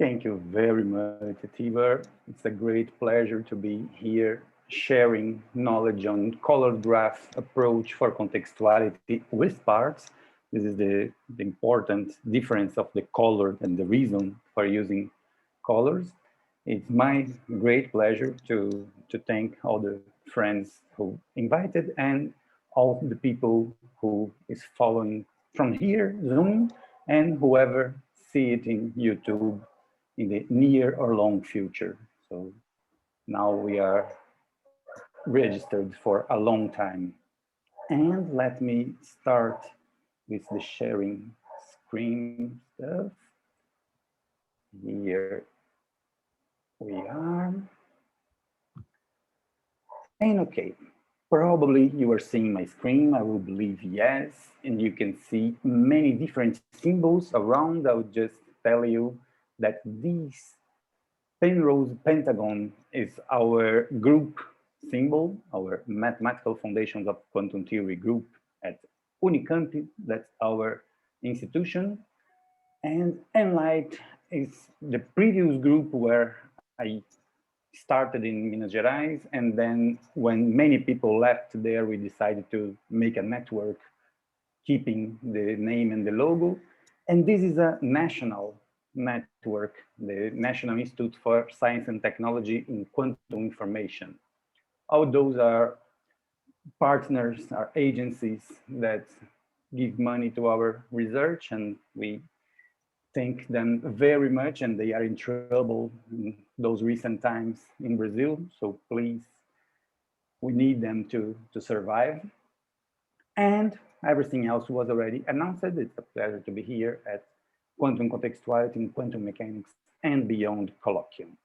Thank you very much, Tibor. It's a great pleasure to be here sharing knowledge on colored graph approach for contextuality with parts. This is the important difference of the color and the reason for using colors. It's my great pleasure to thank all the friends who invited and all the people who is following from here, Zoom, and whoever see it in YouTube in the near or long future. So now we are registered for a long time. And let me start with the sharing screen stuff. Here we are. And okay, probably you are seeing my screen. I will believe yes. And you can see many different symbols around. I would just tell you that this Penrose Pentagon is our group symbol, our mathematical foundations of quantum theory group at Unicamp. That's our institution. And Enlight is the previous group where I started in Minas Gerais. And then when many people left there, we decided to make a network, keeping the name and the logo. And this is a national network, the National Institute for Science and Technology in Quantum Information. All those are partners, are agencies that give money to our research, and we thank them very much, and they are in trouble in those recent times in Brazil. So please, we need them to survive. And everything else was already announced. It's a pleasure to be here at Quantum Contextuality in Quantum Mechanics and Beyond Colloquium.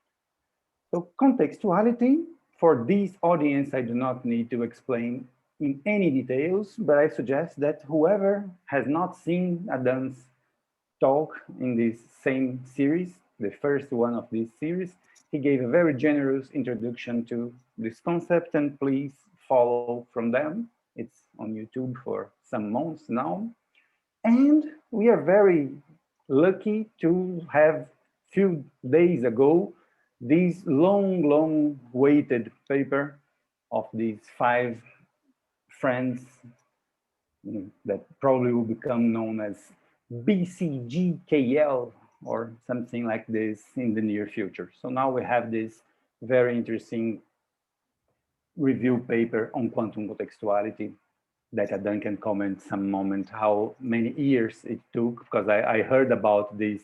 So contextuality, for this audience, I do not need to explain in any details, but I suggest that whoever has not seen Adam's talk in this same series, the first one of this series, he gave a very generous introduction to this concept, and please follow from them. It's on YouTube for some months now. And we are very lucky to have few days ago this long waited paper of these 5 friends that probably will become known as BCGKL or something like this in the near future. So now we have this very interesting review paper on quantum contextuality that Adam can comment some moment how many years it took, because I heard about this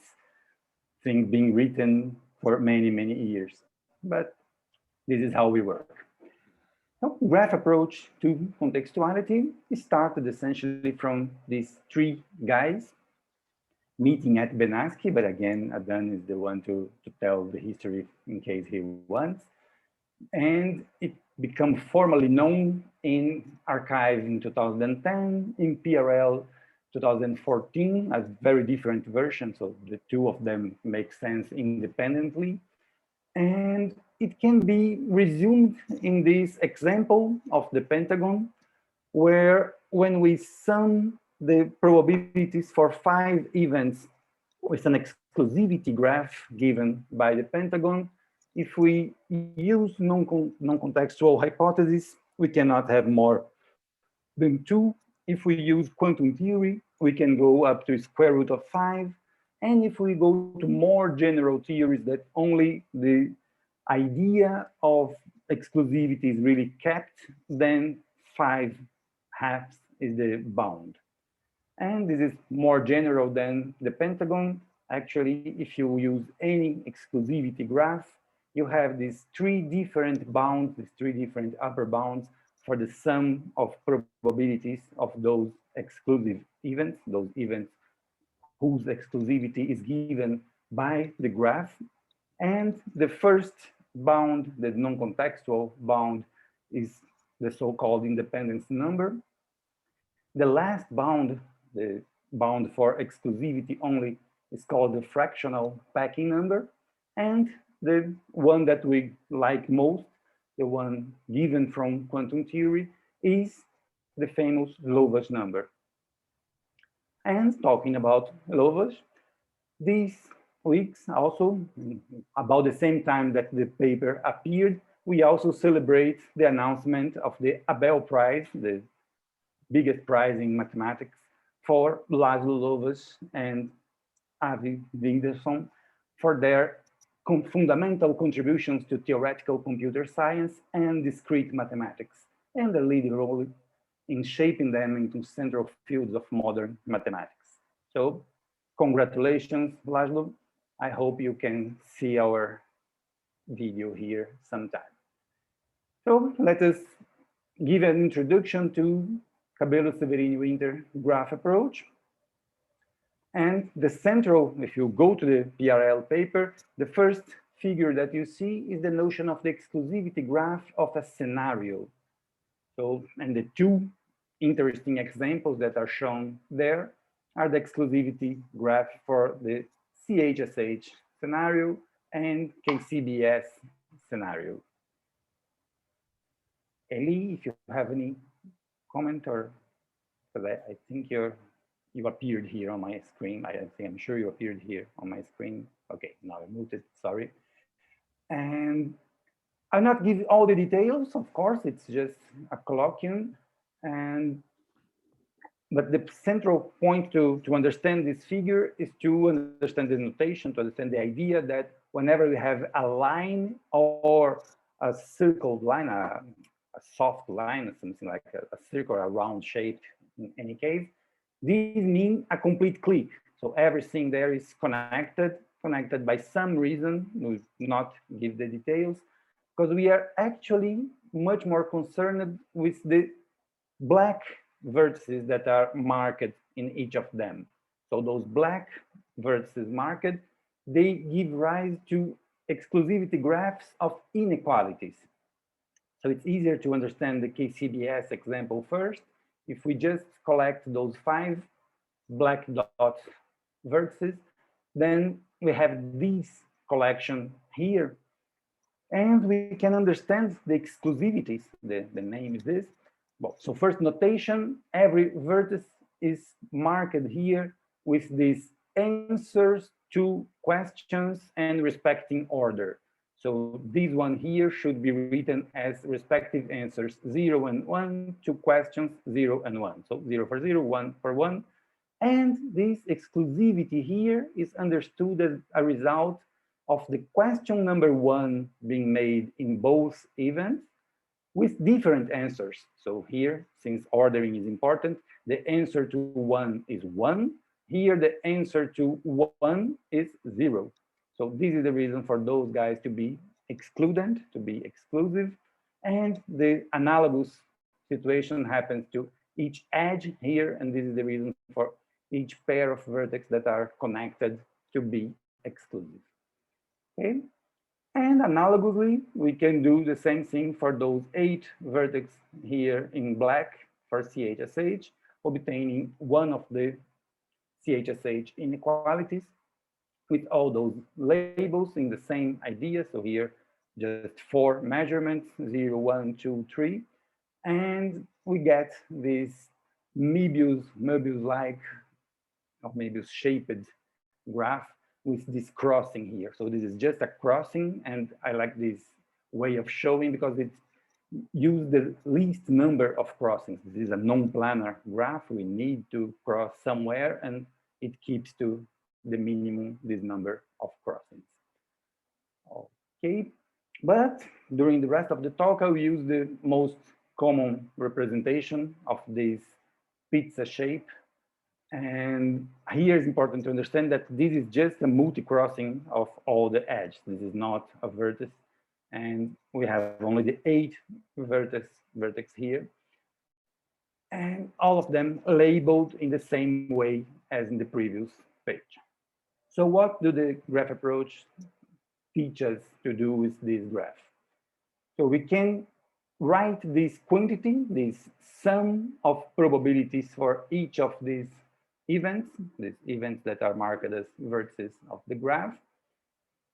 thing being written for many years, but this is how we work. Now, graph approach to contextuality started essentially from these 3 guys meeting at Benassi, but again, Adam is the one to tell the history in case he wants. And it became formally known in archive in 2010, in PRL 2014, a very different version. So the 2 of them make sense independently. And it can be resumed in this example of the Pentagon, where when we sum the probabilities for 5 events with an exclusivity graph given by the Pentagon, if we use non-contextual hypothesis, we cannot have more than 2. If we use quantum theory, we can go up to square root of 5. And if we go to more general theories that only the idea of exclusivity is really kept, then 5 halves is the bound. And this is more general than the Pentagon. Actually, if you use any exclusivity graph, you have these 3 different bounds, these 3 different upper bounds for the sum of probabilities of those exclusive events, those events whose exclusivity is given by the graph. And the first bound, the non-contextual bound, is the so-called independence number. The last bound, the bound for exclusivity only, is called the fractional packing number. And the one that we like most, the one given from quantum theory, is the famous Lovász number. And talking about Lovász, this weeks also, about the same time that the paper appeared, we also celebrate the announcement of the Bell Prize, the biggest prize in mathematics, for Laszlo Lovász and Avi Vinderson for their fundamental contributions to theoretical computer science and discrete mathematics, and the leading role in shaping them into central fields of modern mathematics. So, congratulations, Laszlo. I hope you can see our video here sometime. So, let us give an introduction to Cabello Severini Winter graph approach. And the central, if you go to the PRL paper, the first figure that you see is the notion of the exclusivity graph of a scenario. So, and the two interesting examples that are shown there are the exclusivity graph for the CHSH scenario and KCBS scenario. Eli, if you have any comment, or because I think you appeared here on my screen. I'm sure you appeared here on my screen. Okay, now I moved it, sorry. And I'll not give all the details, of course, it's just a colloquium. But the central point to understand this figure is to understand the notation, to understand the idea that whenever we have a line or a circled line, a soft line, something like a circle, a round shape in any case, these mean a complete clique. So everything there is connected by some reason. We'll not give the details, because we are actually much more concerned with the black vertices that are marked in each of them. So those black vertices marked, they give rise to exclusivity graphs of inequalities. So it's easier to understand the KCBS example first. If we just collect those 5 black dot vertices, then we have this collection here. And we can understand the exclusivities. The name is this. Well, so first notation, every vertex is marked here with these answers to questions and respecting order. So this one here should be written as respective answers 0 and 1 to questions 0 and 1. So 0 for 0, 1 for 1. And this exclusivity here is understood as a result of the question number 1 being made in both events with different answers. So here, since ordering is important, the answer to 1 is 1. Here, the answer to 1 is 0. So this is the reason for those guys to be excluded, to be exclusive. And the analogous situation happens to each edge here. And this is the reason for each pair of vertex that are connected to be exclusive. Okay. And analogously, we can do the same thing for those 8 vertex here in black for CHSH, obtaining one of the CHSH inequalities with all those labels in the same idea. So here, just 4 measurements, 0, 1, 2, 3. And we get this Möbius-like, or Möbius-shaped graph with this crossing here. So this is just a crossing, and I like this way of showing because it uses the least number of crossings. This is a non-planar graph. We need to cross somewhere, and it keeps to the minimum this number of crossings. Okay, but during the rest of the talk, I'll use the most common representation of this pizza shape. And here it's important to understand that this is just a multi-crossing of all the edges. This is not a vertex. And we have only the 8 vertex here. And all of them labeled in the same way as in the previous page. So what do the graph approach teach us to do with this graph? So we can write this quantity, this sum of probabilities for each of these events that are marked as vertices of the graph.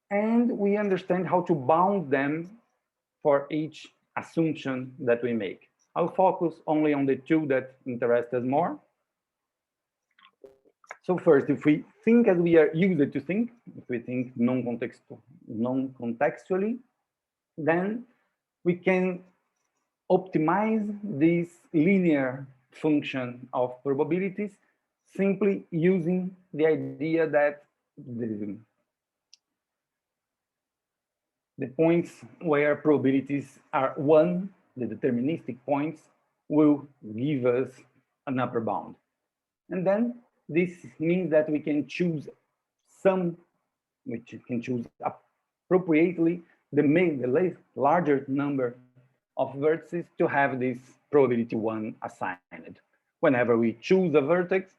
And we understand how to bound them for each assumption that we make. I'll focus only on the 2 that interest us more. So first, if we think as we are used to think, if we think non-contextually, then we can optimize this linear function of probabilities simply using the idea that the points where probabilities are 1, the deterministic points, will give us an upper bound. And then this means that we can choose appropriately the larger number of vertices to have this probability 1 assigned. Whenever we choose a vertex,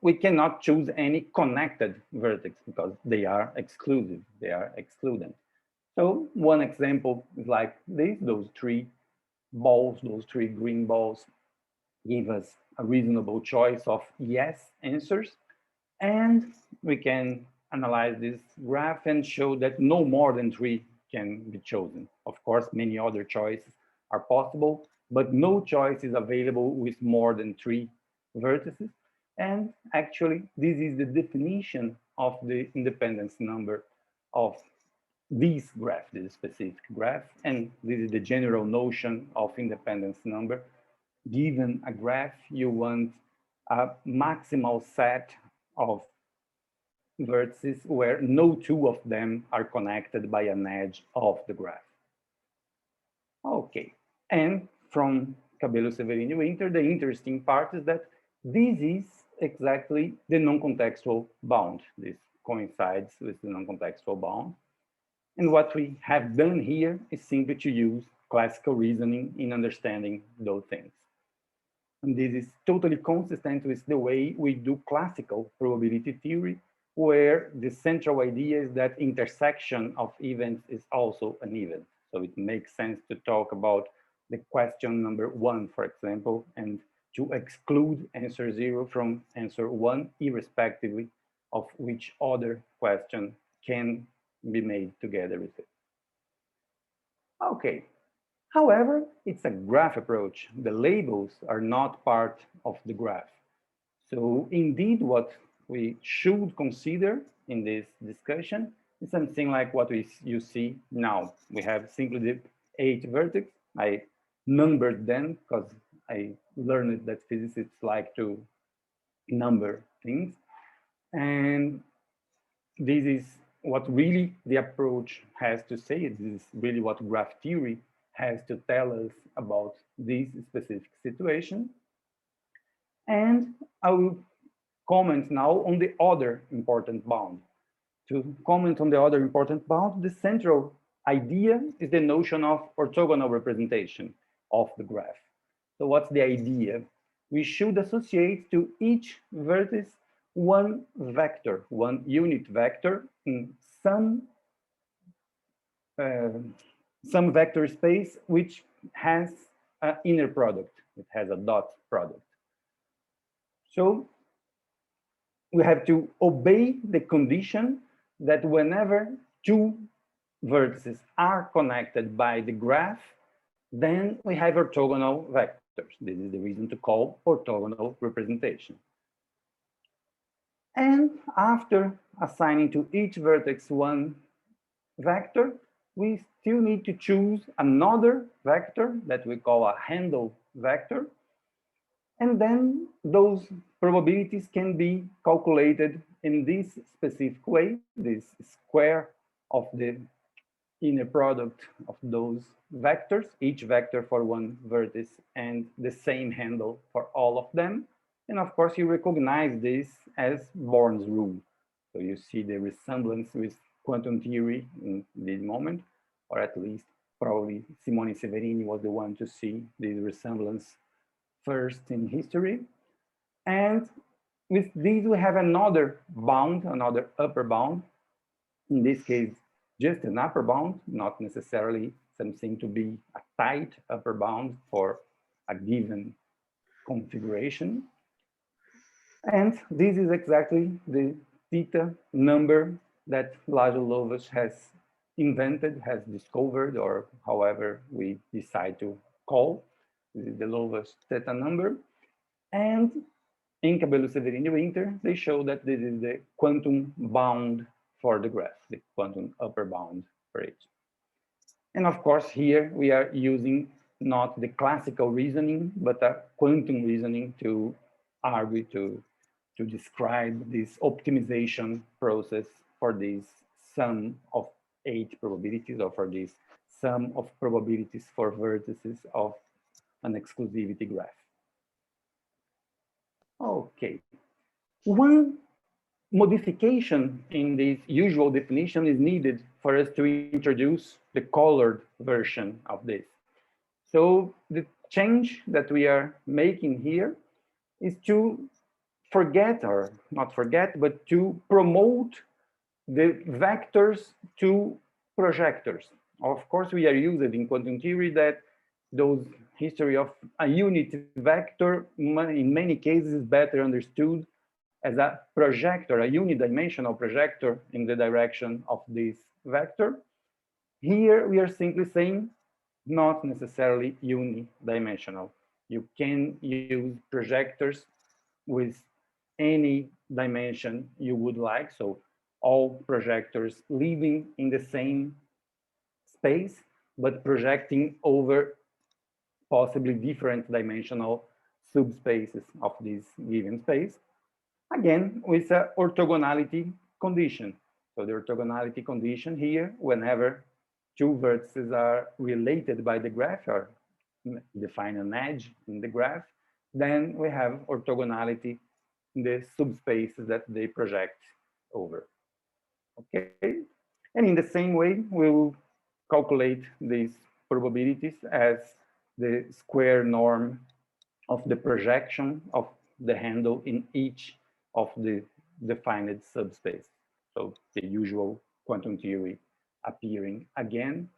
we cannot choose any connected vertex because they are exclusive, they are excluded. So one example is like this, those 3 balls, those 3 green balls give us a reasonable choice of yes answers. And we can analyze this graph and show that no more than 3 can be chosen. Of course, many other choices are possible, but no choice is available with more than 3 vertices. And actually, this is the definition of the independence number of this graph, this specific graph. And this is the general notion of independence number. Given a graph, you want a maximal set of vertices where no 2 of them are connected by an edge of the graph. Okay, and from Cabello-Severini-Winter, the interesting part is that this is exactly the non-contextual bound. This coincides with the non-contextual bound. And what we have done here is simply to use classical reasoning in understanding those things. And this is totally consistent with the way we do classical probability theory, where the central idea is that intersection of events is also an event. So it makes sense to talk about the question number 1, for example, and to exclude answer 0 from answer 1, irrespectively of which other question can be made together with it. Okay. However, it's a graph approach. The labels are not part of the graph. So indeed, what we should consider in this discussion is something like what you see now. We have simply the 8 vertices. I numbered them because I learned that physicists like to number things. And this is what really the approach has to say. This is really what graph theory has to tell us about this specific situation. And I will comment now on the other important bound. To comment on the other important bound, the central idea is the notion of orthogonal representation of the graph. So what's the idea? We should associate to each vertex one vector, one unit vector in some vector space which has an inner product. It has a dot product. So we have to obey the condition that whenever 2 vertices are connected by the graph, then we have orthogonal vectors. This is the reason to call orthogonal representation. And after assigning to each vertex one vector, we still need to choose another vector that we call a handle vector. And then those probabilities can be calculated in this specific way, this square of the inner product of those vectors, each vector for one vertex and the same handle for all of them. And of course, you recognize this as Born's rule. So you see the resemblance with quantum theory in this moment, or at least probably Simone Severini was the one to see this resemblance first in history. And with this, we have another bound, another upper bound. In this case, just an upper bound, not necessarily something to be a tight upper bound for a given configuration. And this is exactly the theta number that Laszlo Lovász has invented, has discovered, or however we decide to call. This is the Lovász theta number. And incable severity winter, they show that this is the quantum bound for the graph, the quantum upper bound for it. And of course, here we are using not the classical reasoning, but a quantum reasoning to argue, to describe this optimization process for this sum of 8 probabilities, or for this sum of probabilities for vertices of an exclusivity graph. Okay. One modification in this usual definition is needed for us to introduce the colored version of this. So the change that we are making here is to forget, or not forget, but to promote the vectors to projectors. Of course, we are used in quantum theory that those history of a unit vector in many cases is better understood as a projector, a unidimensional projector in the direction of this vector. Here we are simply saying not necessarily unidimensional. You can use projectors with any dimension you would like. So all projectors living in the same space, but projecting over possibly different dimensional subspaces of this given space. Again, with an orthogonality condition. So the orthogonality condition here, whenever two vertices are related by the graph or define an edge in the graph, then we have orthogonality in the subspaces that they project over. Okay, and in the same way, we will calculate these probabilities as the square norm of the projection of the handle in each of the defined subspace. So the usual quantum theory appearing again.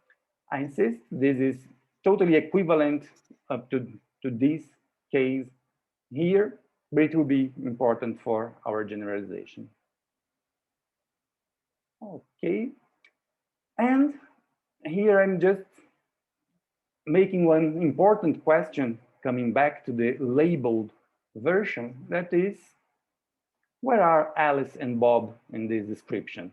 I insist this is totally equivalent up to this case here, but it will be important for our generalization. Okay, and here I'm just making one important question coming back to the labeled version, that is, where are Alice and Bob in this description?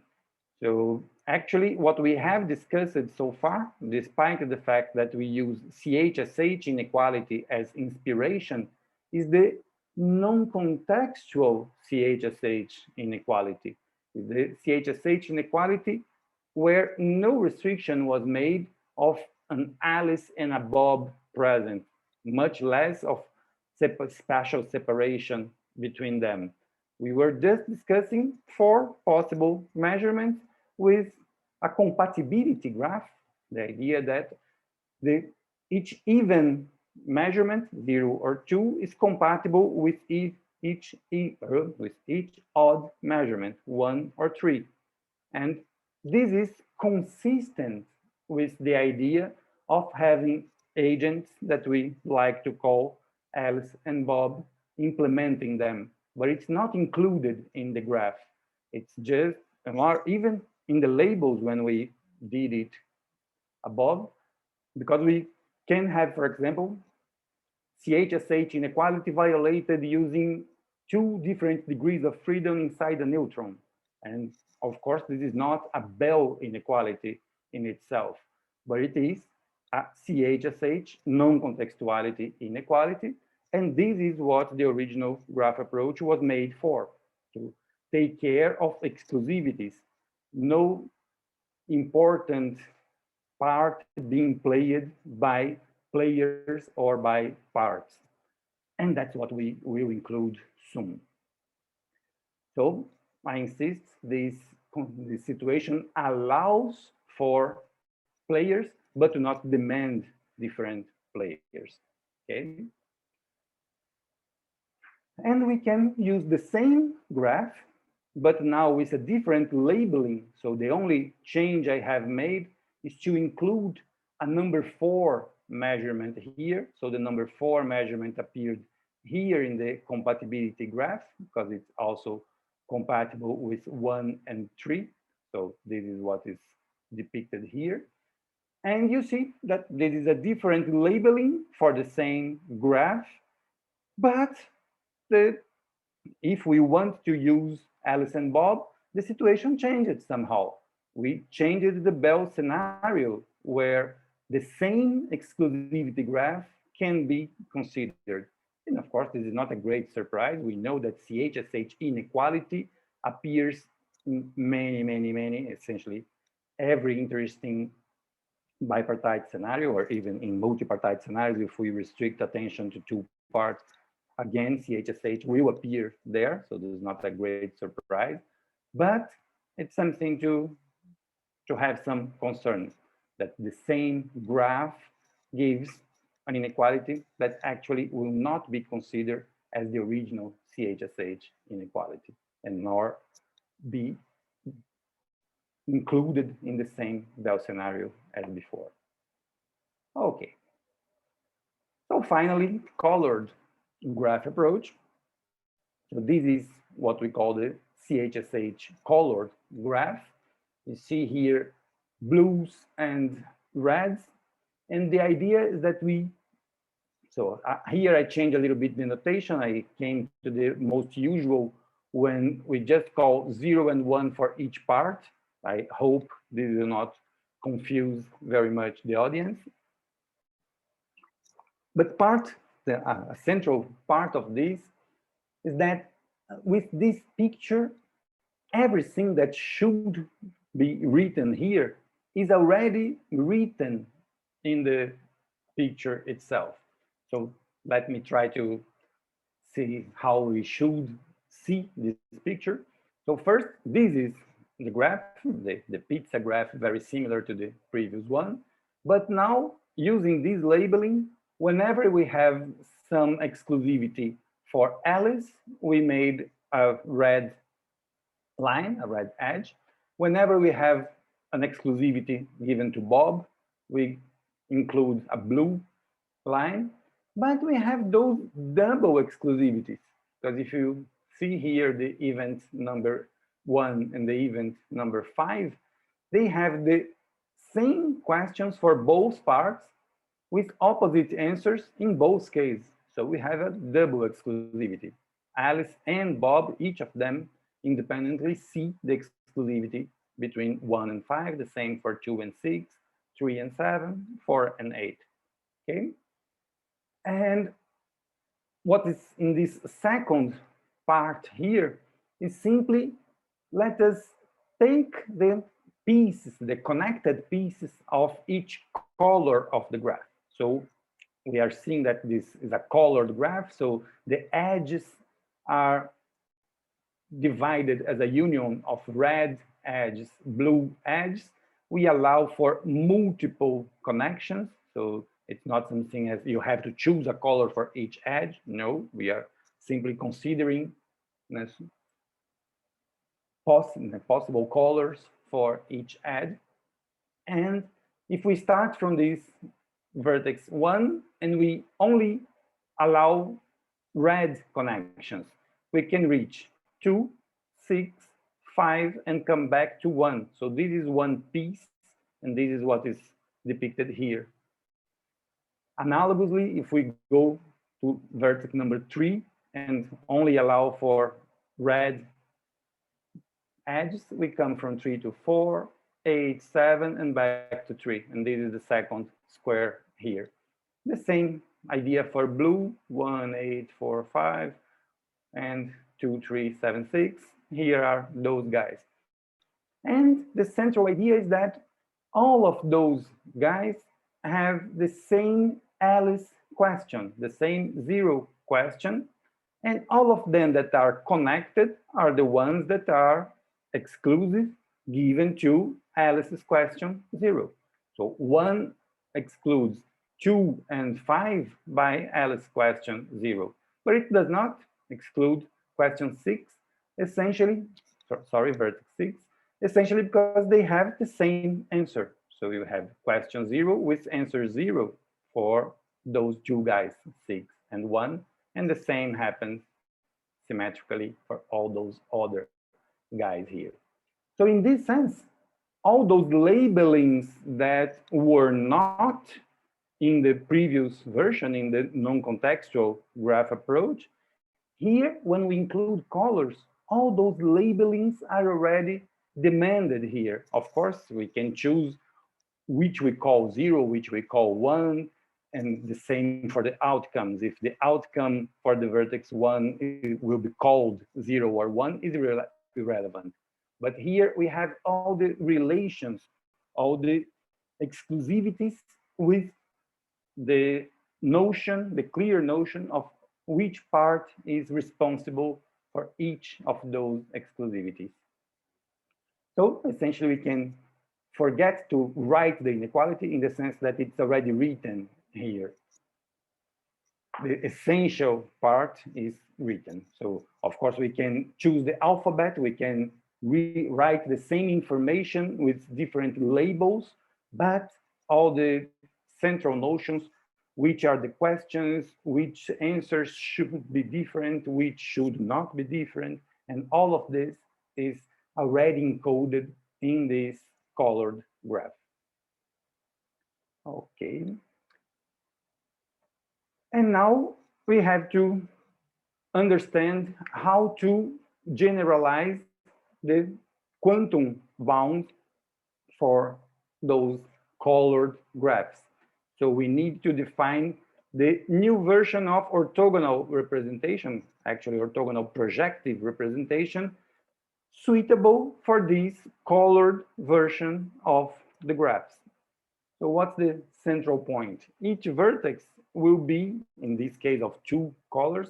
So actually what we have discussed so far, despite the fact that we use CHSH inequality as inspiration, is the non-contextual CHSH inequality. The CHSH inequality where no restriction was made of an Alice and a Bob present, much less of spatial separation between them. We were just discussing 4 possible measurements with a compatibility graph, the idea that each even measurement, 0 or 2, is compatible with each odd measurement, 1 or 3. And this is consistent with the idea of having agents that we like to call Alice and Bob, implementing them, but it's not included in the graph. It's just, or even in the labels when we did it above, because we can have, for example, CHSH inequality violated using 2 different degrees of freedom inside a neutron. And of course, this is not a Bell inequality in itself, but it is a CHSH non-contextuality inequality. And this is what the original graph approach was made for, to take care of exclusivities, no important part being played by players or by parts. And that's what we will include soon. So I insist this situation allows for players, but do not demand different players, okay? And we can use the same graph, but now with a different labeling. So the only change I have made is to include a number 4 measurement here. So the number 4 measurement appeared here in the compatibility graph because it's also compatible with 1 and 3. So this is what is depicted here. And you see that this is a different labeling for the same graph, but the if we want to use Alice and Bob, the situation changed somehow. We changed the Bell scenario where the same exclusivity graph can be considered. And of course, this is not a great surprise. We know that CHSH inequality appears in many, essentially every interesting bipartite scenario, or even in multipartite scenarios, if we restrict attention to two parts, again, CHSH will appear there. So this is not a great surprise, but it's something to have some concerns that the same graph gives an inequality that actually will not be considered as the original CHSH inequality and nor be included in the same Bell scenario as before. Okay. So finally, colored graph approach. So this is what we call the CHSH colored graph. You see here blues and reds. And the idea is that here I change a little bit the notation. I came to the most usual when we just call 0 and 1 for each part. I hope this will not confuse very much the audience. But a central part of this is that with this picture, everything that should be written here is already written in the picture itself. So let me try to see how we should see this picture. So first, this is the graph, the pizza graph, very similar to the previous one. But now, using this labeling, whenever we have some exclusivity for Alice, we made a red line, a red edge. Whenever we have an exclusivity given to Bob, we include a blue line. But we have those double exclusivities, because if you see here the event number 1 and the event number 5, they have the same questions for both parts with opposite answers in both cases. So we have a double exclusivity. Alice and Bob, each of them independently see the exclusivity between 1 and 5, the same for 2 and 6, 3 and 7, 4 and 8. Okay? And what is in this second part here is simply let us take the pieces, the connected pieces of each color of the graph. So we are seeing that this is a colored graph. So the edges are divided as a union of red edges, blue edges. We allow for multiple connections. So it's not something as you have to choose a color for each edge. No, we are simply considering possible colors for each edge. And if we start from this vertex 1 and we only allow red connections, we can reach 2, 6, 5, and come back to 1. So this is one piece, and this is what is depicted here. Analogously, if we go to vertex number 3 and only allow for red edges, we come from 3 to 4, 8, 7, and back to 3. And this is the second square here. The same idea for blue, 1, 8, 4, 5, and 2, 3, 7, 6. Here are those guys. And the central idea is that all of those guys have the same Alice question, the same 0 question, and all of them that are connected are the ones that are exclusive given to Alice's question 0. So 1 excludes 2 and 5 by Alice's question 0, but it does not exclude question 6, essentially, sorry, vertex 6, essentially because they have the same answer. So you have question 0 with answer 0 for those two guys, 6 and 1, and the same happens symmetrically for all those other guys here. So in this sense, all those labelings that were not in the previous version, in the non-contextual graph approach, Here, when we include colors, all those labelings are already demanded here. Of course, we can choose which we call 0, which we call 1, and the same for the outcomes. If the outcome for the vertex 1 will be called 0 or 1 is irrelevant. But here we have all the relations, all the exclusivities with the notion, the clear notion of which part is responsible for each of those exclusivities. So essentially we can forget to write the inequality in the sense that it's already written here. The essential part is written. So of course we can choose the alphabet, we can rewrite the same information with different labels, but all the central notions, which are the questions, which answers should be different, which should not be different, and all of this is already encoded in this colored graph. Okay. And now we have to understand how to generalize the quantum bound for those colored graphs. So we need to define the new version of orthogonal representation, actually orthogonal projective representation, suitable for this colored version of the graphs. So what's the central point? Each vertex will be, in this case of 2 colors,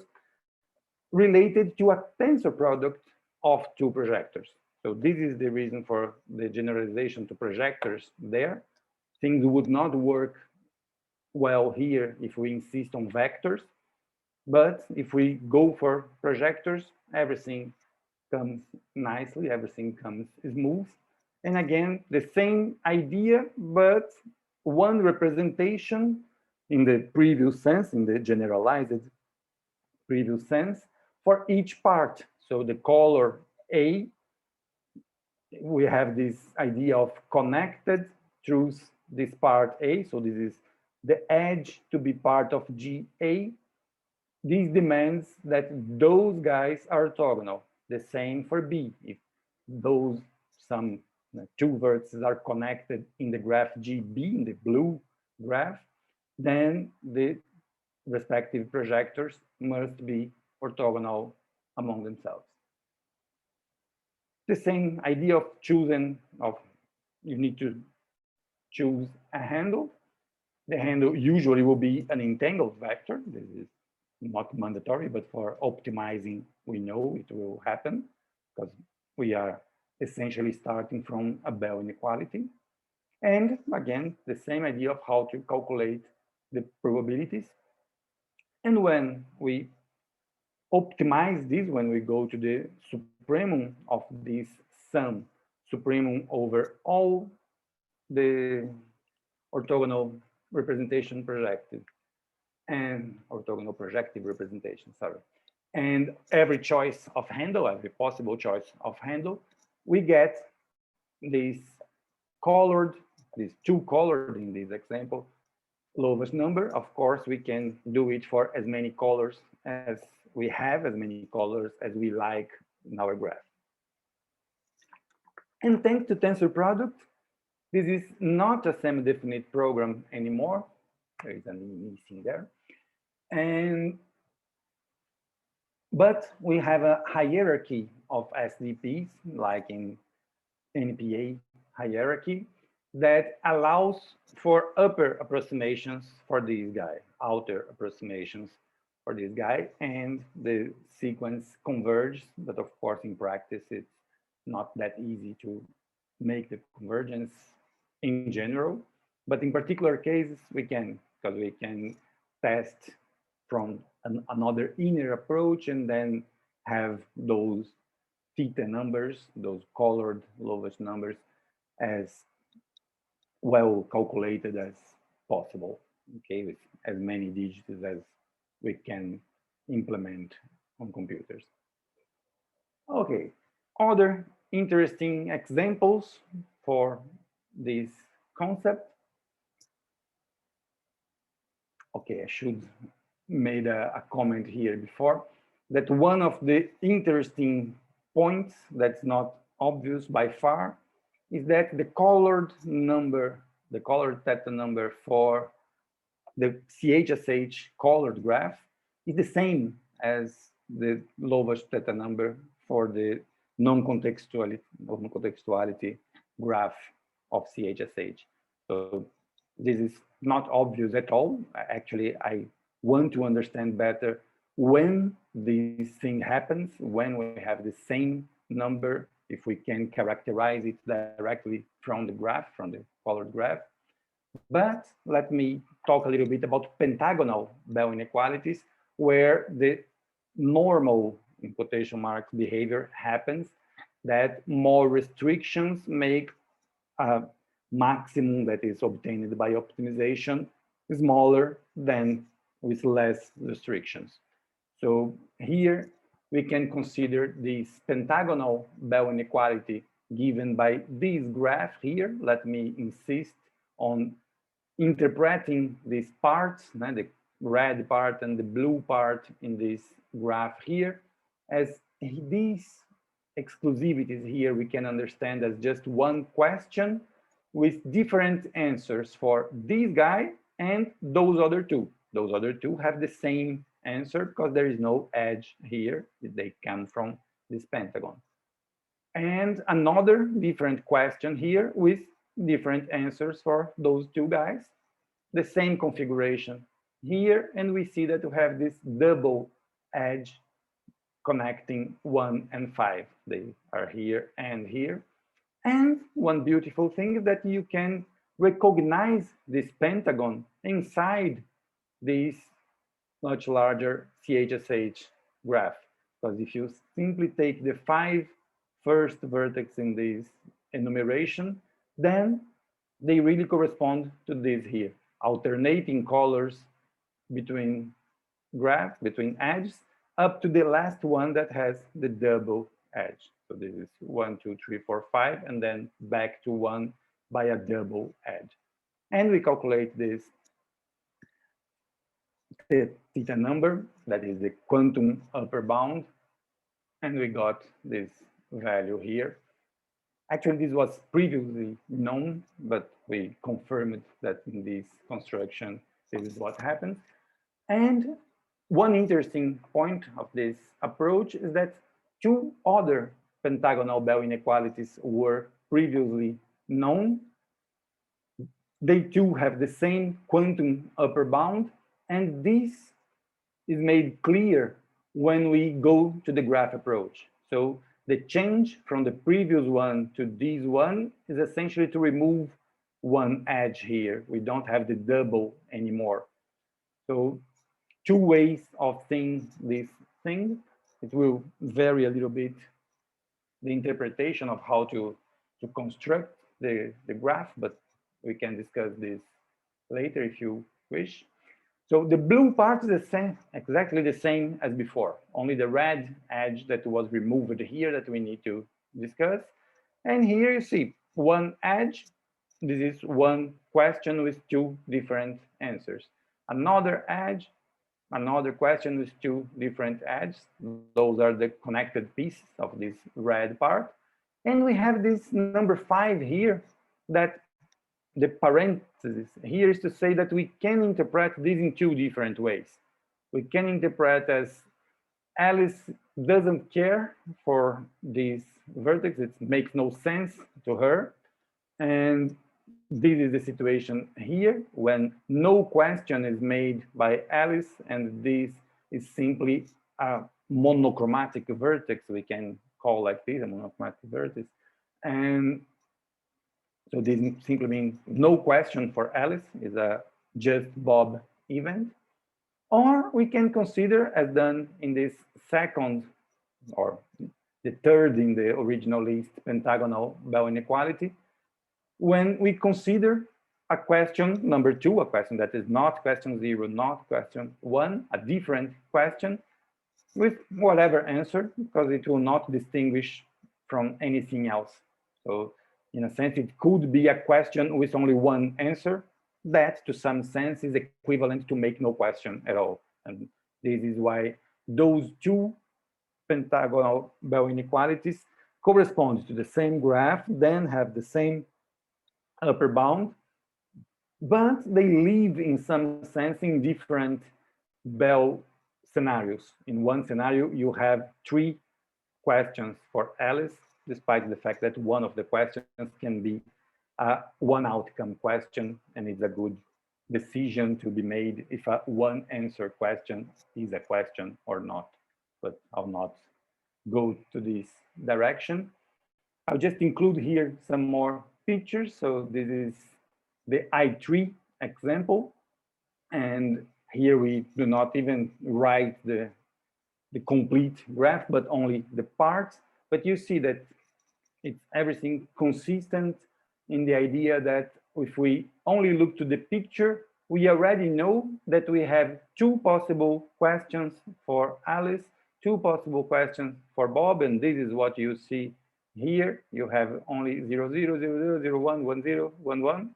related to a tensor product of 2 projectors. So this is the reason for the generalization to projectors there. Things would not work well here if we insist on vectors, but if we go for projectors, everything comes nicely, everything comes smooth. And again, the same idea, but one representation in the previous sense, in the generalized previous sense, for each part. So the color A, we have this idea of connected through this part A. So this is the edge to be part of GA. This demands that those guys are orthogonal. The same for B. If those some 2 vertices are connected in the graph GB, in the blue graph, then the respective projectors must be orthogonal among themselves. The same idea of choosing, you need to choose a handle. The handle usually will be an entangled vector. This is not mandatory, but for optimizing, we know it will happen because we are essentially starting from a Bell inequality. And again, the same idea of how to calculate the probabilities. And when we optimize this, when we go to the supremum of this sum, supremum over all the orthogonal representation projective, and orthogonal projective representation, sorry. And every choice of handle, every possible choice of handle, we get this colored, these 2 colored in this example, Lovász number. Of course, we can do it for as many colors as we have, as many colors as we like in our graph. And thanks to tensor product, this is not a semi-definite program anymore. There is a missing there. But we have a hierarchy of SDPs, like in NPA hierarchy, that allows for upper approximations for this guy, outer approximations for this guy, and the sequence converges. But of course, in practice, it's not that easy to make the convergence in general. But in particular cases, we can, because we can test from another inner approach and then have those theta numbers, those colored Lovász numbers, as well calculated as possible, okay, with as many digits as we can implement on computers. Okay, other interesting examples for this concept. Okay, I should made a comment here before. that one of the interesting points that's not obvious by far is that the colored number, the colored theta number for the CHSH colored graph is the same as the Lovász theta number for the non-contextuality graph of CHSH. So this is not obvious at all. Actually, I want to understand better when this thing happens, when we have the same number, if we can characterize it directly from the graph, from the colored graph. But let me talk a little bit about pentagonal Bell inequalities, where the normal, in quotation marks, behavior happens, that more restrictions make a maximum that is obtained by optimization smaller than with less restrictions. So here we can consider this pentagonal Bell inequality given by this graph here. Let me insist on interpreting these parts, the red part and the blue part in this graph here, as these exclusivities here we can understand as just one question with different answers for this guy and those other two. Those other two have the same answer because there is no edge here. They come from this pentagon. And another different question here with different answers for those two guys. The same configuration here, and we see that we have this double edge connecting 1 and 5. They are here and here. And one beautiful thing is that you can recognize this pentagon inside this much larger CHSH graph. Because if you simply take the 5 first vertex in this enumeration, then they really correspond to this here, alternating colors between graph, between edges, up to the last one that has the double edge. So this is 1, 2, 3, 4, 5, and then back to 1 by a double edge. And we calculate this theta number, that is the quantum upper bound, and we got this value here. Actually, this was previously known, but we confirmed that in this construction, this is what happens. And one interesting point of this approach is that two other pentagonal Bell inequalities were previously known. They too have the same quantum upper bound, and this is made clear when we go to the graph approach. So the change from the previous one to this one is essentially to remove one edge here. We don't have the double anymore. So two ways of seeing this thing. It will vary a little bit the interpretation of how to construct the graph, but we can discuss this later if you wish. So the blue part is the same, exactly the same as before, only the red edge that was removed here that we need to discuss. And here you see one edge. This is one question with two different answers. Another edge, another question with two different edges. Those are the connected pieces of this red part. And we have this number 5 here, that the parenthesis here is to say that we can interpret this in two different ways. We can interpret as Alice doesn't care for this vertex. It makes no sense to her. And this is the situation here when no question is made by Alice, and this is simply a monochromatic vertex. We can call like this a monochromatic vertex. And so this simply means no question for Alice is a just Bob event. Or we can consider, as done in this second or the third in the original list, pentagonal Bell inequality, when we consider a question number 2, a question that is not question 0, not question 1, a different question with whatever answer, because it will not distinguish from anything else. So in a sense, it could be a question with only one answer. That, to some sense, is equivalent to make no question at all. And this is why those two pentagonal Bell inequalities correspond to the same graph, then have the same upper bound, but they live in some sense in different Bell scenarios. In one scenario, you have 3 questions for Alice, despite the fact that one of the questions can be a one outcome question, and it's a good decision to be made if a one answer question is a question or not. But I'll not go to this direction. I'll just include here some more pictures. So this is the I3 example. And here we do not even write the complete graph, but only the parts. But you see that it's everything consistent in the idea that if we only look to the picture, we already know that we have 2 possible questions for Alice, 2 possible questions for Bob, and this is what you see here. You have only 0, 0, 0, 0, 0, 1, 1, 0, 1, 1.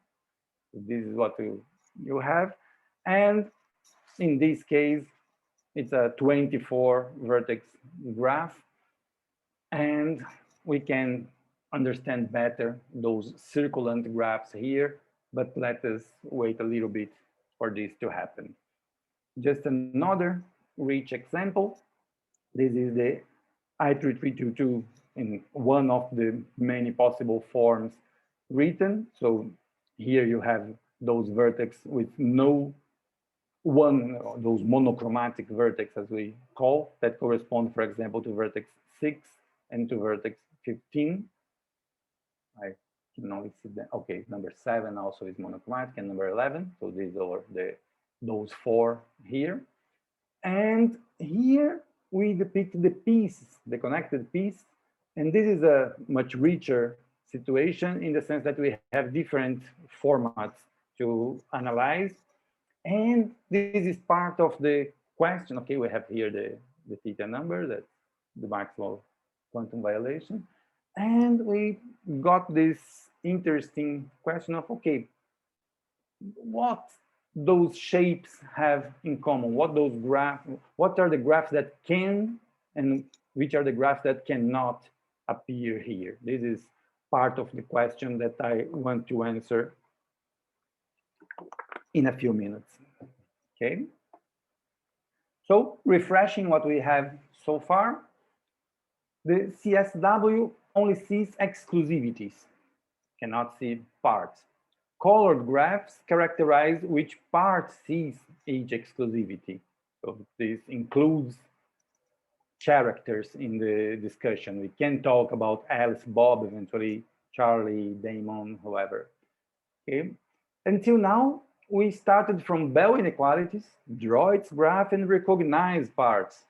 This is what you have. And in this case, it's a 24 vertex graph. And we can understand better those circulant graphs here, but let us wait a little bit for this to happen. Just another rich example. This is the I3322 in one of the many possible forms written. So here you have those vertex with no one, those monochromatic vertex as we call, that correspond, for example, to vertex 6 and to vertex 15. I can only see that. Okay, number 7 also is monochromatic, and number 11. So these are those 4 here. And here we depict the piece, the connected piece. And this is a much richer situation in the sense that we have different formats to analyze. And this is part of the question. Okay, we have here the theta number, that's the Maxwell quantum violation. And we got this interesting question of, okay, what those shapes have in common? What are the graphs that can, and which are the graphs that cannot appear here? This is part of the question that I want to answer in a few minutes. Okay. So refreshing what we have so far, the CSW only sees exclusivities, cannot see parts. Colored graphs characterize which part sees each exclusivity. So this includes characters in the discussion. We can talk about Alice, Bob, eventually Charlie, Damon, whoever. Okay. Until now, we started from Bell inequalities, draw its graph, and recognize parts.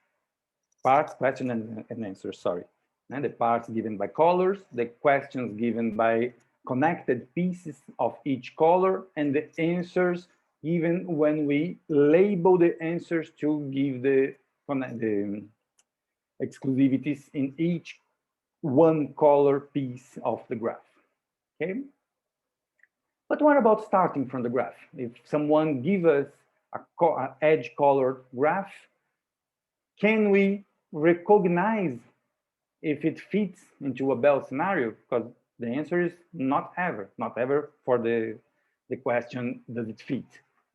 Parts, question, and answer, sorry. And the parts given by colors, the questions given by connected pieces of each color, and the answers given when we label the answers to give the exclusivities in each one color piece of the graph. Okay. But what about starting from the graph? If someone gives us an edge-colored graph, can we recognize if it fits into a Bell scenario? Because the answer is not ever for the question, does it fit?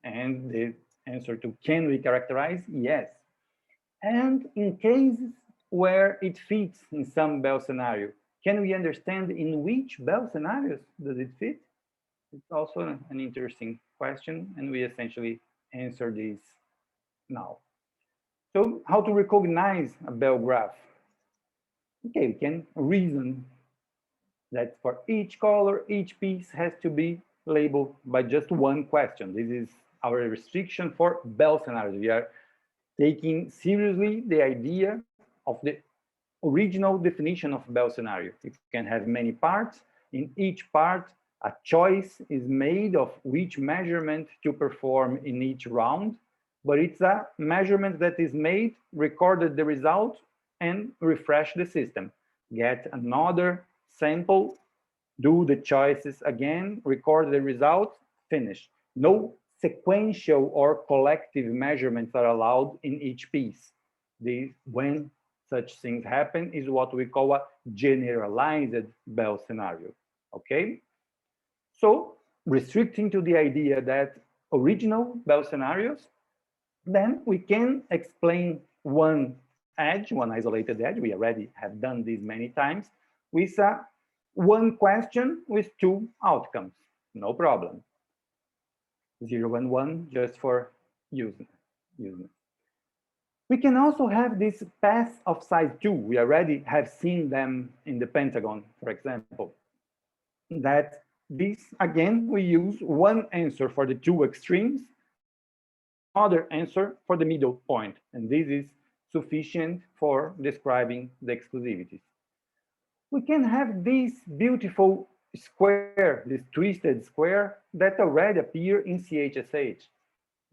And the answer to can we characterize? Yes. And in cases where it fits in some Bell scenario, can we understand in which Bell scenarios does it fit? It's also an interesting question, and we essentially answer this now. So how to recognize a Bell graph? Okay, we can reason that for each color, each piece has to be labeled by just one question. This is our restriction for Bell scenarios. We are taking seriously the idea of the original definition of Bell scenario. You can have many parts. In each part, a choice is made of which measurement to perform in each round, but it's a measurement that is made, recorded the result, and refresh the system. Get another sample, do the choices again, record the result, finish. No sequential or collective measurements are allowed in each piece. When such things happen is what we call a generalized Bell scenario, okay? So restricting to the idea that original Bell scenarios, then we can explain one edge, one isolated edge. We already have done this many times with one question with two outcomes, no problem. 0 and 1 just for using. We can also have this paths of size 2. We already have seen them in the Pentagon, for example. That this, again, we use one answer for the two extremes, other answer for the middle point. And this is sufficient for describing the exclusivities. We can have this beautiful square, this twisted square that already appear in CHSH,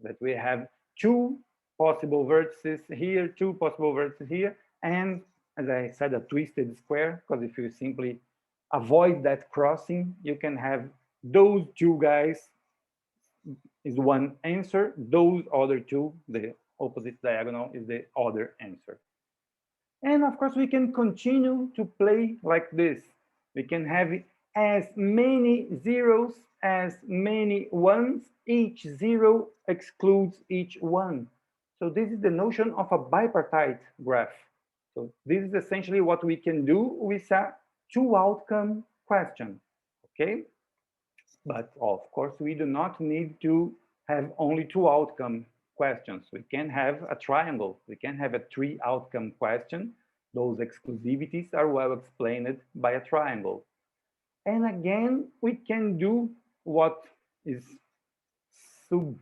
that we have two possible vertices here, two possible vertices here, and as I said, a twisted square, because if you simply avoid that crossing, you can have those two guys is one answer, those other two, the opposite diagonal is the other answer. And of course, we can continue to play like this. We can have as many zeros as many ones. Each zero excludes each one. So this is the notion of a bipartite graph. So this is essentially what we can do with a two-outcome question, okay? But of course, we do not need to have only two-outcome questions. We can have a triangle. We can have a three-outcome question. Those exclusivities are well explained by a triangle. And again, we can do what is sub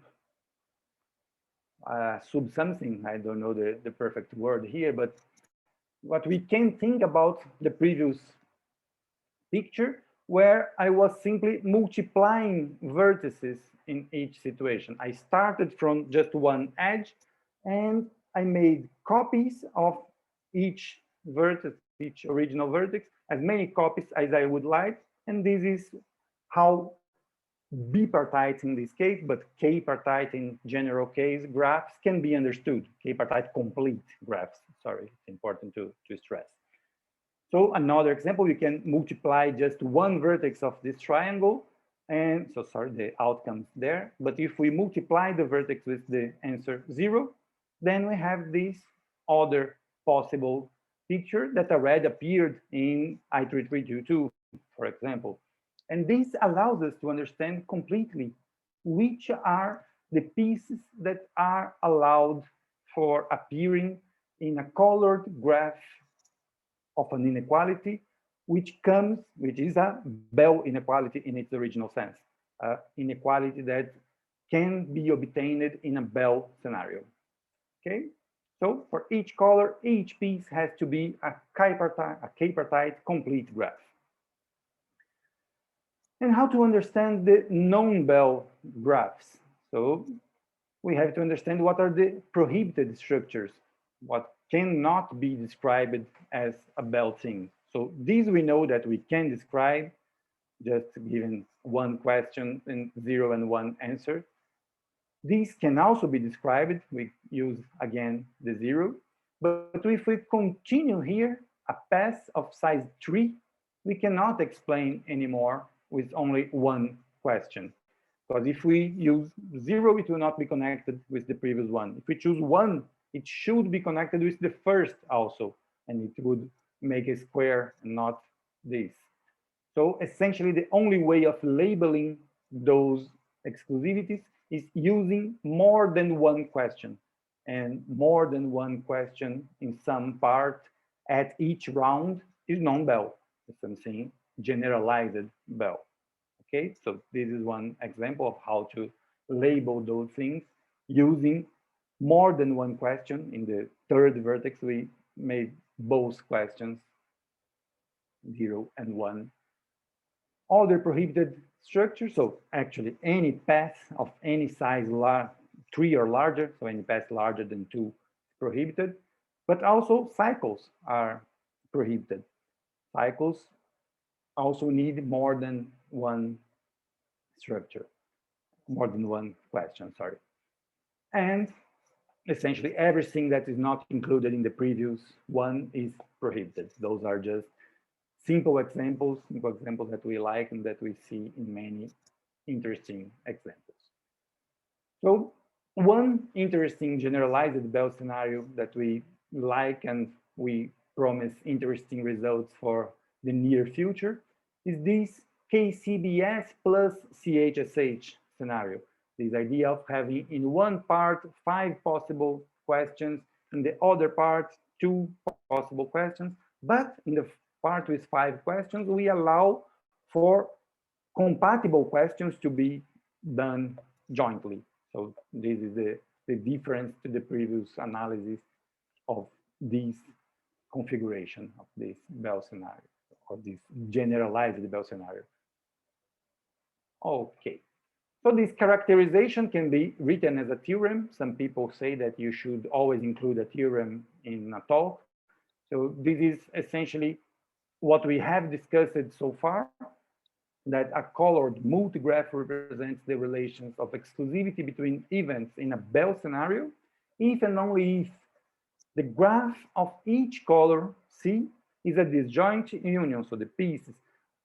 something. I don't know the perfect word here, but what we can think about the previous picture where I was simply multiplying vertices in each situation. I started from just one edge and I made copies of each vertex, each original vertex, as many copies as I would like. And this is how bipartite in this case, but k-partite in general case graphs can be understood. K-partite complete graphs, sorry, it's important to stress. So another example, you can multiply just one vertex of this triangle, and so sorry, the outcomes there. But if we multiply the vertex with the answer 0, then we have this other possible picture that already appeared in I3322, for example. And this allows us to understand completely which are the pieces that are allowed for appearing in a colored graph of an inequality, which is a Bell inequality in its original sense, inequality that can be obtained in a Bell scenario. Okay, so for each color, each piece has to be a k-partite complete graph. And how to understand the non-Bell graphs? So we have to understand what are the prohibited structures, what cannot be described as a Bell thing. So these we know that we can describe, just given one question and 0 and 1 answer. These can also be described. We use, again, the 0. But if we continue here, a path of size 3, we cannot explain anymore with only one question. Because if we use 0, it will not be connected with the previous one. If we choose 1, it should be connected with the first also, and it would make a square and not this. So essentially, the only way of labeling those exclusivities is using more than one question, and more than one question in some part at each round is non-Bell. It's something generalized Bell. Okay, so this is one example of how to label those things using more than one question. In the third vertex, we made both questions 0 and 1. Other prohibited structures, so actually any path of any size 3 or larger, so any path larger than 2 is prohibited, but also cycles are prohibited. Cycles also need more than one structure, more than one question, sorry. And essentially everything that is not included in the previous one is prohibited. Those are just simple examples that we like and that we see in many interesting examples. So one interesting generalized Bell scenario that we like and we promise interesting results for the near future is this KCBS plus CHSH scenario. This idea of having in one part 5 possible questions, in the other part 2 possible questions, but in the part with 5 questions, we allow for compatible questions to be done jointly. So this is the difference to the previous analysis of this configuration of this Bell scenario, or this generalized Bell scenario. Okay, so this characterization can be written as a theorem. Some people say that you should always include a theorem in a talk. So this is essentially what we have discussed so far, that a colored multigraph represents the relations of exclusivity between events in a Bell scenario, if and only if the graph of each color C is a disjoint union, so the pieces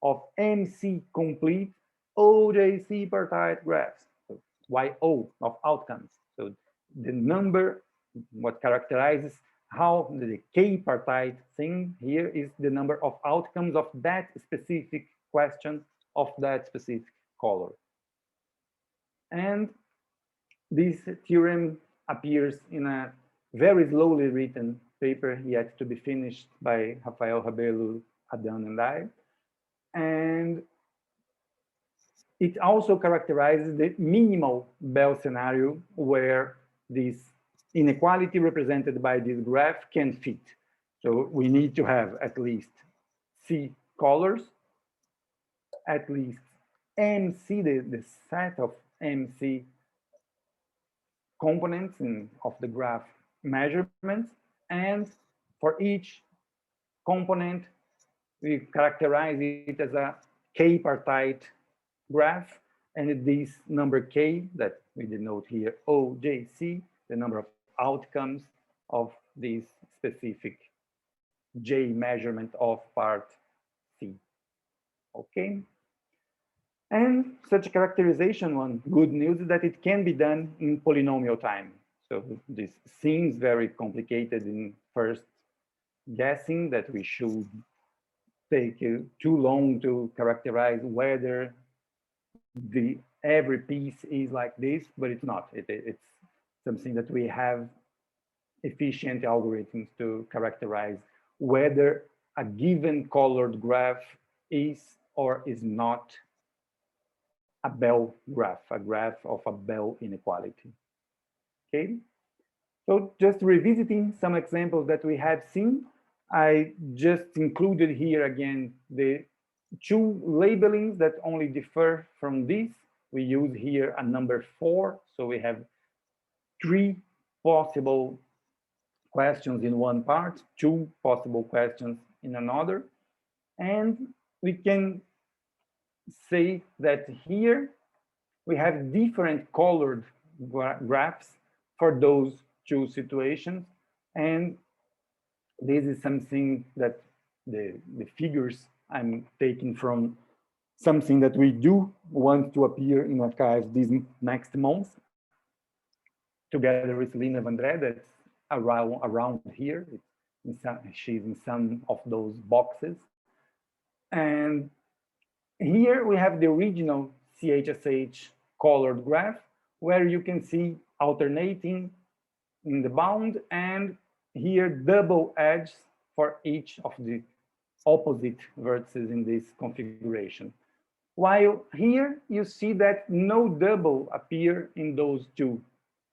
of MC complete OJC partite graphs, so YO of outcomes. So the number, what characterizes how the K partite thing here is the number of outcomes of that specific question of that specific color. And this theorem appears in a very slowly written paper yet to be finished by Rafael Rabelo, Adan, and I. And it also characterizes the minimal Bell scenario where this inequality represented by this graph can fit. So we need to have at least C colors, at least MC, the set of MC components of the graph measurements, and for each component, we characterize it as a K-partite graph, and this number K that we denote here, OJC, the number of outcomes of this specific J measurement of part C. Okay. And such a characterization, one good news is that it can be done in polynomial time. So this seems very complicated in first guessing, that we should take too long to characterize whether every piece is like this, but it's not. It's something that we have efficient algorithms to characterize whether a given colored graph is or is not a Bell graph, a graph of a Bell inequality. Okay, so just revisiting some examples that we have seen, I just included here again the 2 labelings that only differ from this. We use here a number 4, so we have 3 possible questions in one part, 2 possible questions in another, and we can say that here we have different colored graphs for those 2 situations, and this is something that the figures I'm taking from something that we do want to appear in archives this next month, together with Lina Vandré, that's around here. She's in some of those boxes. And here we have the original CHSH colored graph, where you can see alternating in the bound, and here double edges for each of the opposite vertices in this configuration. While here you see that no double appear in those 2.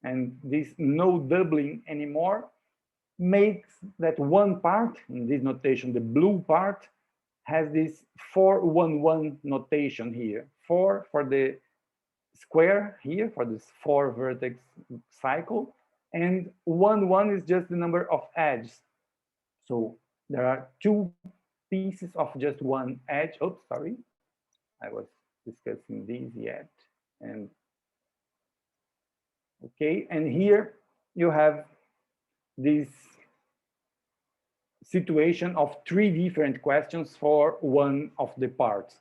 And this no doubling anymore makes that one part, in this notation, the blue part, has this 4-1-1 notation here. 4 for the square here, for this 4 vertex cycle, and 1-1 is just the number of edges. So there are 2 pieces of just 1 edge. Oh, sorry, I was discussing these yet. And okay, and here you have this situation of 3 different questions for one of the parts.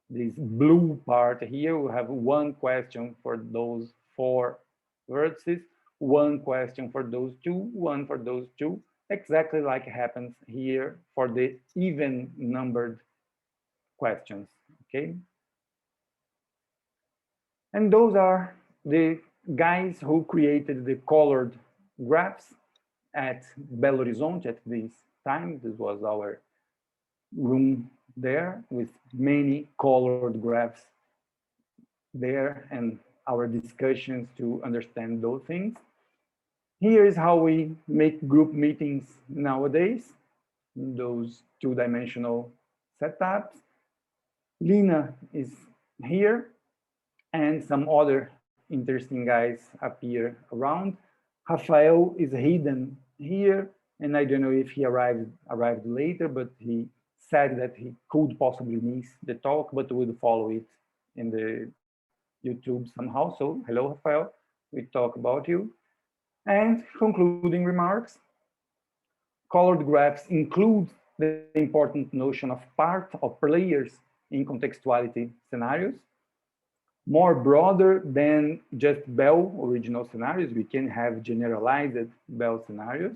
This blue part here, we have 1 question for those 4 vertices, 1 question for those 2, 1 for those 2, exactly like happens here for the even numbered questions, okay? And those are the guys who created the colored graphs at Belo Horizonte at this time. This was our room there with many colored graphs there and our discussions to understand those things. Here is how we make group meetings nowadays, those 2-dimensional setups. Lina is here and some other interesting guys appear around. Rafael is hidden here, and I don't know if he arrived later, but he said that he could possibly miss the talk, but would follow it in the YouTube somehow. So hello, Rafael, we talk about you. And concluding remarks, colored graphs include the important notion of part of players in contextuality scenarios. More broader than just Bell original scenarios, we can have generalized Bell scenarios.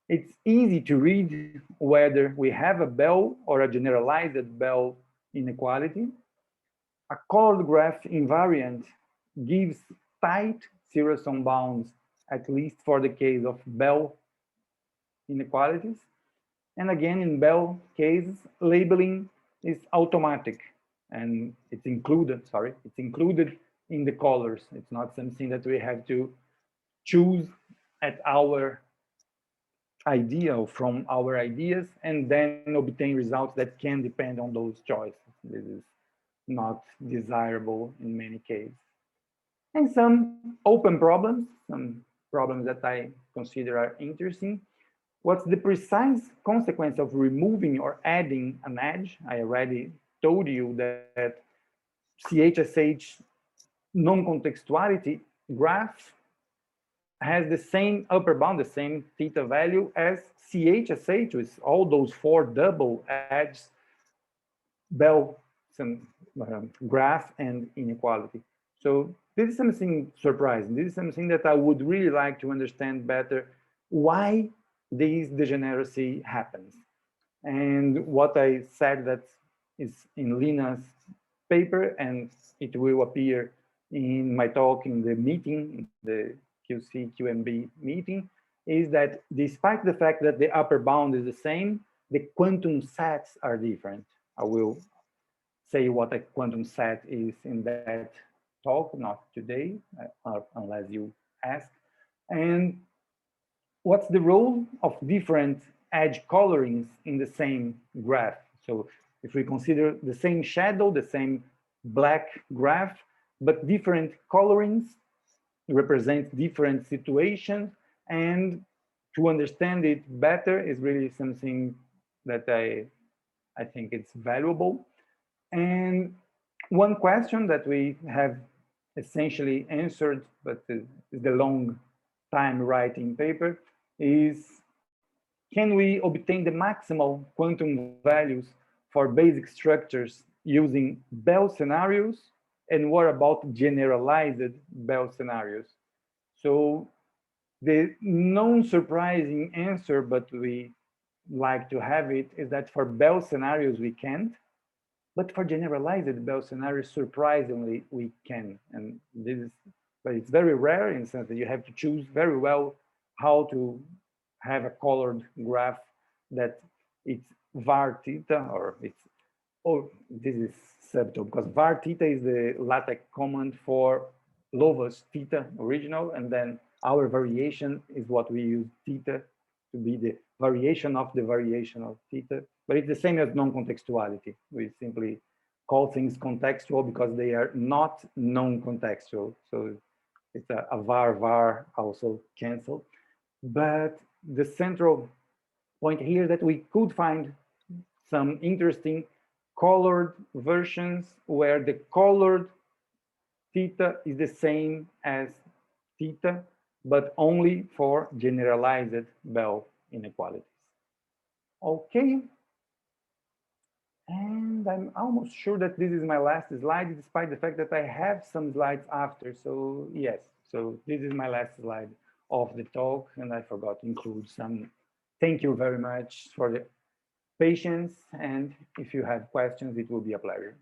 It's easy to read whether we have a Bell or a generalized Bell inequality. A colored graph invariant gives tight zero-sum bounds, at least for the case of Bell inequalities. And again, in Bell cases, labeling is automatic and it's included in the colors. It's not something that we have to choose at our idea or from our ideas and then obtain results that can depend on those choices. This is not desirable in many cases. And some open problems, some problems that I consider are interesting. What's the precise consequence of removing or adding an edge? I already told you that CHSH non-contextuality graph has the same upper bound, the same theta value as CHSH with all those 4 double edges, Bell graph and inequality. So this is something surprising. This is something that I would really like to understand better, why this degeneracy happens. And what I said that is in Lina's paper, and it will appear in my talk in the meeting, the QC-QMB meeting, is that despite the fact that the upper bound is the same, the quantum sets are different. I will say what a quantum set is in that talk, not today, unless you ask. And what's the role of different edge colorings in the same graph? So if we consider the same shadow, the same black graph, but different colorings represent different situations, and to understand it better is really something that I think it's valuable. And one question that we have essentially answered, but is the long time writing paper, is can we obtain the maximal quantum values for basic structures using Bell scenarios? And what about generalized Bell scenarios? So the non-surprising answer, but we like to have it, is that for Bell scenarios we can't, but for generalized Bell scenarios, surprisingly, we can. And this is, but it's very rare in the sense that you have to choose very well how to have a colored graph that it's var theta, or it's, oh, this is subtle because var theta is the LaTeX command for Lovász theta original, and then our variation is what we use theta to be the variation of the variation of theta. But it's the same as non-contextuality. We simply call things contextual because they are not non-contextual. So it's a var also cancel. But the central point here is that we could find some interesting colored versions where the colored theta is the same as theta, but only for generalized Bell inequalities. Okay. And I'm almost sure that this is my last slide, despite the fact that I have some slides after. So yes, so this is my last slide of the talk, and I forgot to include some. Thank you very much for the patience, and if you have questions, it will be a pleasure.